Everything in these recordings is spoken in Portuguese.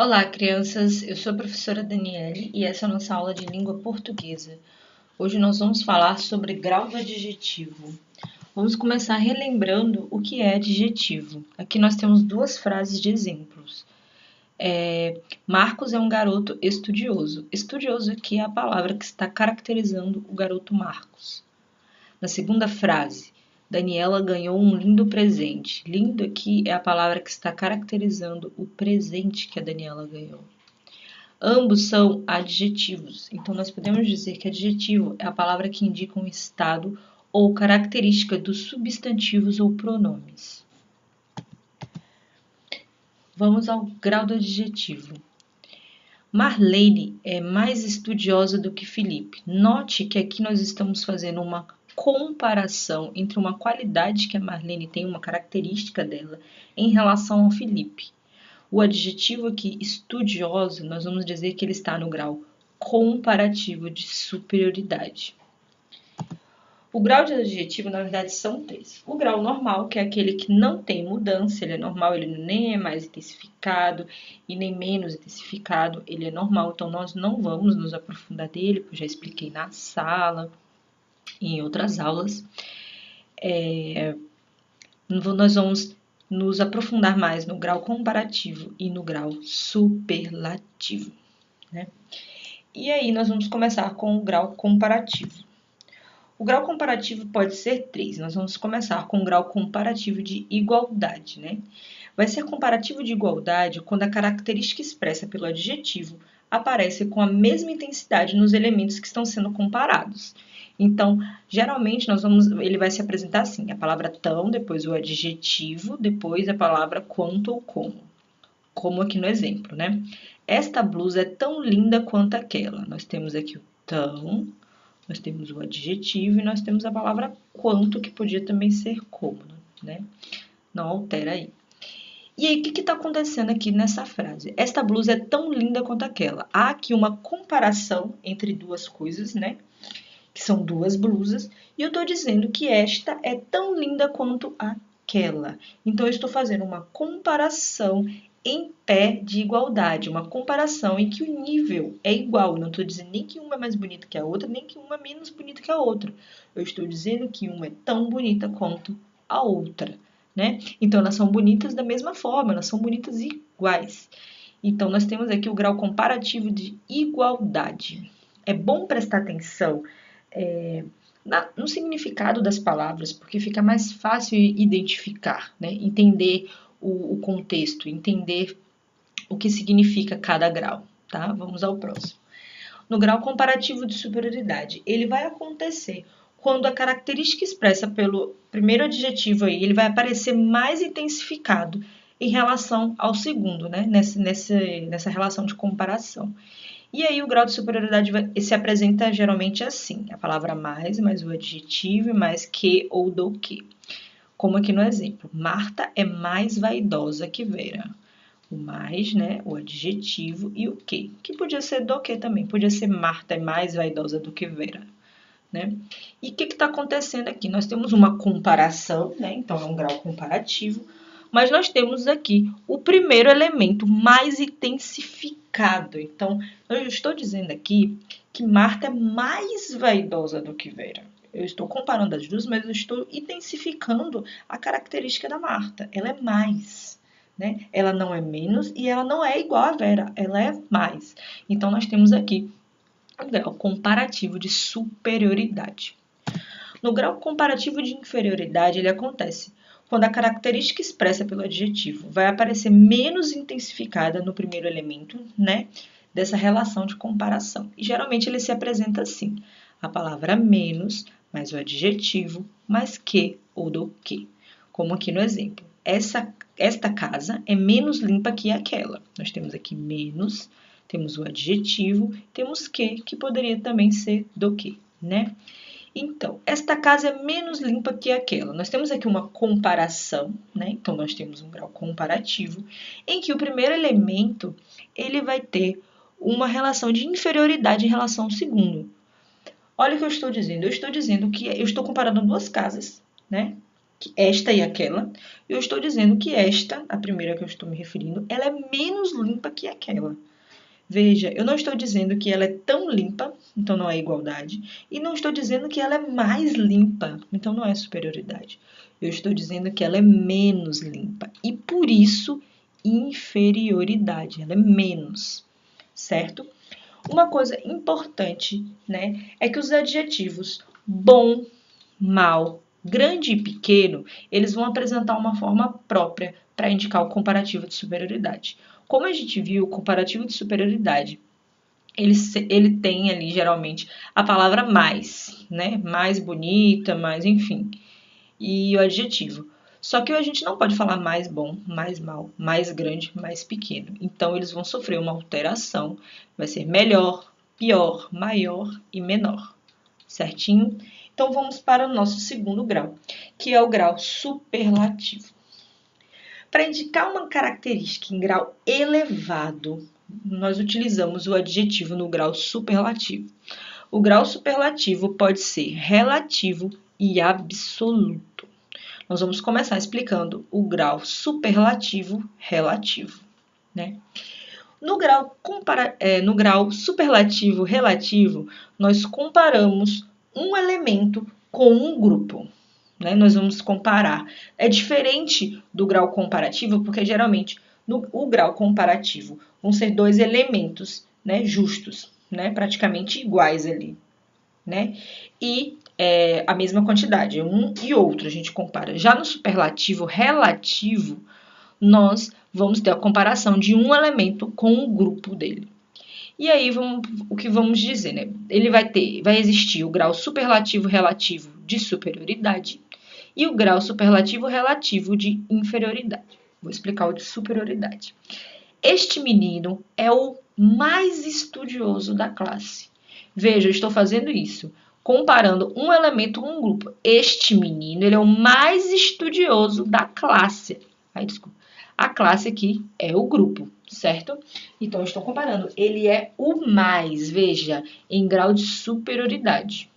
Olá, crianças! Eu sou a professora Daniele e essa é a nossa aula de língua portuguesa. Hoje nós vamos falar sobre grau do adjetivo. Vamos começar relembrando o que é adjetivo. Aqui nós temos duas frases de exemplos. Marcos é um garoto estudioso. Estudioso aqui é a palavra que está caracterizando o garoto Marcos. Na segunda frase, Daniela ganhou um lindo presente. Lindo aqui é a palavra que está caracterizando o presente que a Daniela ganhou. Ambos são adjetivos, então nós podemos dizer que adjetivo é a palavra que indica um estado ou característica dos substantivos ou pronomes. Vamos ao grau do adjetivo. Marlene é mais estudiosa do que Felipe. Note que aqui nós estamos fazendo uma comparação entre uma qualidade que a Marlene tem, uma característica dela, em relação ao Felipe. O adjetivo aqui, estudioso, nós vamos dizer que ele está no grau comparativo de superioridade. O grau de adjetivo, na verdade, são três. O grau normal, que é aquele que não tem mudança, ele é normal, ele nem é mais intensificado e nem menos intensificado, ele é normal, então nós não vamos nos aprofundar dele, porque eu já expliquei na sala e em outras aulas. Nós vamos nos aprofundar mais no grau comparativo e no grau superlativo, né? E aí nós vamos começar com o grau comparativo. O grau comparativo pode ser 3. Nós vamos começar com o grau comparativo de igualdade, né? Vai ser comparativo de igualdade quando a característica expressa pelo adjetivo aparece com a mesma intensidade nos elementos que estão sendo comparados. Então, geralmente, ele vai se apresentar assim, a palavra tão, depois o adjetivo, depois a palavra quanto ou como aqui no exemplo, né? Esta blusa é tão linda quanto aquela. Nós temos aqui o tão, nós temos o adjetivo e nós temos a palavra quanto, que podia também ser como, né? Não altera aí. E aí, o que está acontecendo aqui nessa frase? Esta blusa é tão linda quanto aquela. Há aqui uma comparação entre duas coisas, né? Que são duas blusas, e eu estou dizendo que esta é tão linda quanto aquela. Então, eu estou fazendo uma comparação em pé de igualdade, uma comparação em que o nível é igual. Eu não estou dizendo nem que uma é mais bonita que a outra, nem que uma é menos bonita que a outra. Eu estou dizendo que uma é tão bonita quanto a outra, né? Então, elas são bonitas da mesma forma, elas são bonitas iguais. Então, nós temos aqui o grau comparativo de igualdade. É bom prestar atenção no significado das palavras, porque fica mais fácil identificar, né? Entender o contexto, entender o que significa cada grau, tá? Vamos ao próximo. No grau comparativo de superioridade, ele vai acontecer quando a característica expressa pelo primeiro adjetivo aí, ele vai aparecer mais intensificado em relação ao segundo, né? Nessa relação de comparação. E aí o grau de superioridade se apresenta geralmente assim, a palavra mais o adjetivo, mais que ou do que. Como aqui no exemplo, Marta é mais vaidosa que Vera. O mais, né, o adjetivo e o que podia ser do que também, podia ser Marta é mais vaidosa do que Vera, né? E o que está acontecendo aqui? Nós temos uma comparação, né, então é um grau comparativo, mas nós temos aqui o primeiro elemento mais intensificado. Então, eu estou dizendo aqui que Marta é mais vaidosa do que Vera. Eu estou comparando as duas, mas eu estou intensificando a característica da Marta. Ela é mais, né? Ela não é menos e ela não é igual a Vera, ela é mais. Então, nós temos aqui um grau comparativo de superioridade. No grau comparativo de inferioridade, ele acontece quando a característica expressa pelo adjetivo vai aparecer menos intensificada no primeiro elemento, né, dessa relação de comparação. E geralmente ele se apresenta assim: a palavra menos, mais o adjetivo, mais que ou do que. Como aqui no exemplo. Esta casa é menos limpa que aquela. Nós temos aqui menos, temos o adjetivo, temos que poderia também ser do que, né? Então, esta casa é menos limpa que aquela. Nós temos aqui uma comparação, né? Então, nós temos um grau comparativo, em que o primeiro elemento, ele vai ter uma relação de inferioridade em relação ao segundo. Olha o que eu estou dizendo. Eu estou dizendo que eu estou comparando duas casas, né? esta e aquela. Eu estou dizendo que esta, a primeira que eu estou me referindo, ela é menos limpa que aquela. Veja, eu não estou dizendo que ela é tão limpa, então não é igualdade, e não estou dizendo que ela é mais limpa, então não é superioridade. Eu estou dizendo que ela é menos limpa e por isso inferioridade, ela é menos, certo? Uma coisa importante, né, é que os adjetivos bom, mal, grande e pequeno, eles vão apresentar uma forma própria para indicar o comparativo de superioridade. Como a gente viu, o comparativo de superioridade, ele tem ali, geralmente, a palavra mais, né? Mais bonita, mais, enfim. E o adjetivo. Só que a gente não pode falar mais bom, mais mal, mais grande, mais pequeno. Então, eles vão sofrer uma alteração. Vai ser melhor, pior, maior e menor. Certinho? Então, vamos para o nosso segundo grau, que é o grau superlativo. Para indicar uma característica em grau elevado, nós utilizamos o adjetivo no grau superlativo. O grau superlativo pode ser relativo e absoluto. Nós vamos começar explicando o grau superlativo relativo, né? No grau superlativo relativo, nós comparamos um elemento com um grupo. Né? Nós vamos comparar. É diferente do grau comparativo, porque geralmente o grau comparativo vão ser dois elementos, né, justos, né, praticamente iguais ali. Né? E a mesma quantidade, um e outro a gente compara. Já no superlativo relativo, nós vamos ter a comparação de um elemento com o grupo dele. E aí, o que vamos dizer, né? Vai existir o grau superlativo relativo de superioridade e o grau superlativo relativo de inferioridade. Vou explicar o de superioridade. Este menino é o mais estudioso da classe. Veja, eu estou fazendo isso, comparando um elemento com um grupo. Este menino, ele é o mais estudioso da classe. Desculpa. A classe aqui é o grupo, certo? Então, eu estou comparando. Ele é o mais, veja, em grau de superioridade.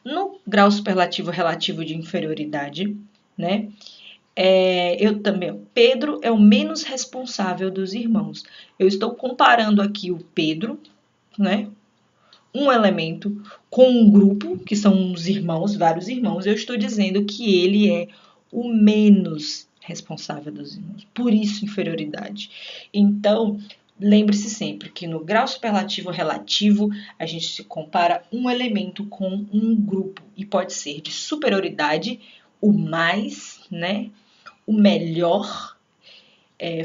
No grau superlativo relativo de inferioridade, né? Pedro é o menos responsável dos irmãos. Eu estou comparando aqui o Pedro, né? Um elemento com um grupo, que são os irmãos, vários irmãos. Eu estou dizendo que ele é o menos responsável dos irmãos. Por isso, inferioridade. Então, lembre-se sempre que no grau superlativo relativo, a gente se compara um elemento com um grupo. E pode ser de superioridade, o mais, né? O melhor.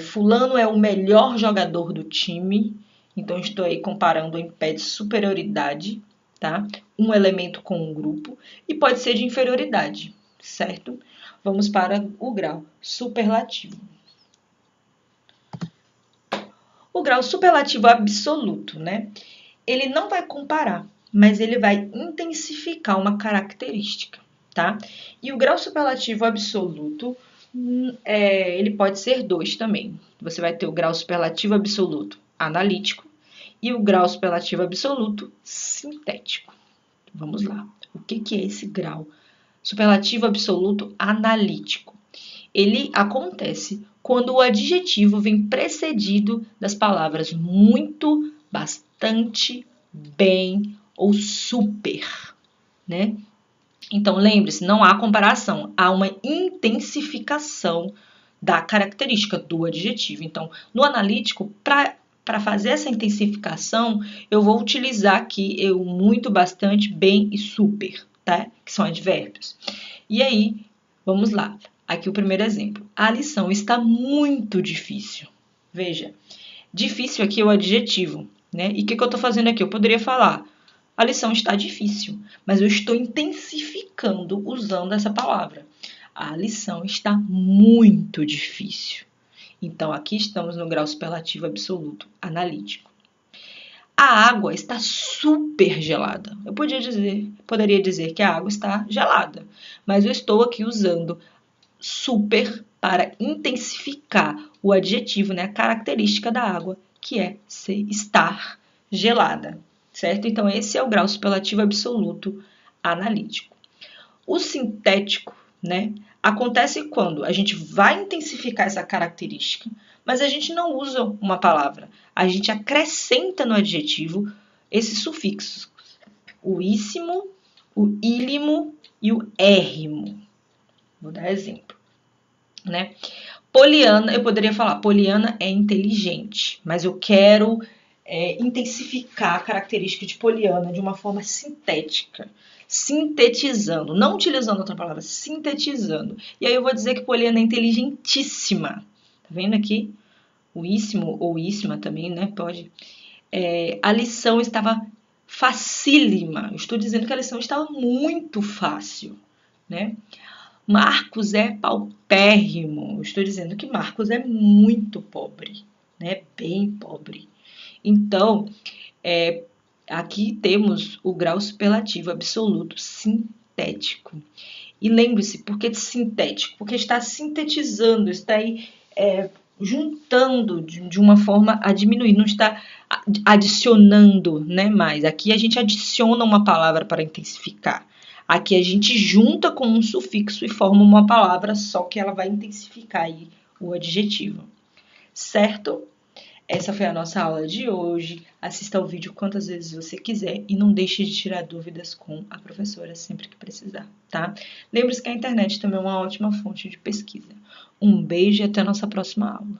Fulano é o melhor jogador do time. Então, estou aí comparando em pé de superioridade, tá? Um elemento com um grupo. E pode ser de inferioridade, certo? Vamos para o grau superlativo. O grau superlativo absoluto, né? Ele não vai comparar, mas ele vai intensificar uma característica, tá? E o grau superlativo absoluto, ele pode ser dois também. Você vai ter o grau superlativo absoluto analítico e o grau superlativo absoluto sintético. Vamos lá. O que é esse grau superlativo absoluto analítico? Ele acontece quando o adjetivo vem precedido das palavras muito, bastante, bem ou super, né? Então, lembre-se, não há comparação, há uma intensificação da característica do adjetivo. Então, no analítico, para fazer essa intensificação, eu vou utilizar aqui eu muito, bastante, bem e super, tá? Que são advérbios. E aí, vamos lá. Aqui o primeiro exemplo. A lição está muito difícil. Veja, difícil aqui é o adjetivo, né? E o que eu estou fazendo aqui? Eu poderia falar, a lição está difícil, mas eu estou intensificando usando essa palavra. A lição está muito difícil. Então, aqui estamos no grau superlativo absoluto, analítico. A água está super gelada. Eu poderia dizer que a água está gelada, mas eu estou aqui usando super para intensificar o adjetivo, né, a característica da água, que é estar gelada, certo? Então, esse é o grau superlativo absoluto analítico. O sintético, né? Acontece quando a gente vai intensificar essa característica, mas a gente não usa uma palavra. A gente acrescenta no adjetivo esses sufixos. O íssimo, o ílimo e o érrimo. Vou dar exemplo, né? Poliana, eu poderia falar, Poliana é inteligente, mas eu quero intensificar a característica de Poliana de uma forma sintética, sintetizando, não utilizando outra palavra, sintetizando. E aí eu vou dizer que Poliana é inteligentíssima. Tá vendo aqui? O íssimo ou íssima também, né? Pode. A lição estava facílima. Eu estou dizendo que a lição estava muito fácil, né? Marcos é paupérrimo. Eu estou dizendo que Marcos é muito pobre, né? Bem pobre. Então, aqui temos o grau superlativo absoluto sintético. E lembre-se, por que sintético? Porque está sintetizando, está aí juntando de uma forma a diminuir, não está adicionando, né, mais. Aqui a gente adiciona uma palavra para intensificar. Aqui a gente junta com um sufixo e forma uma palavra, só que ela vai intensificar aí o adjetivo. Certo? Essa foi a nossa aula de hoje. Assista ao vídeo quantas vezes você quiser e não deixe de tirar dúvidas com a professora sempre que precisar, tá? Lembre-se que a internet também é uma ótima fonte de pesquisa. Um beijo e até a nossa próxima aula.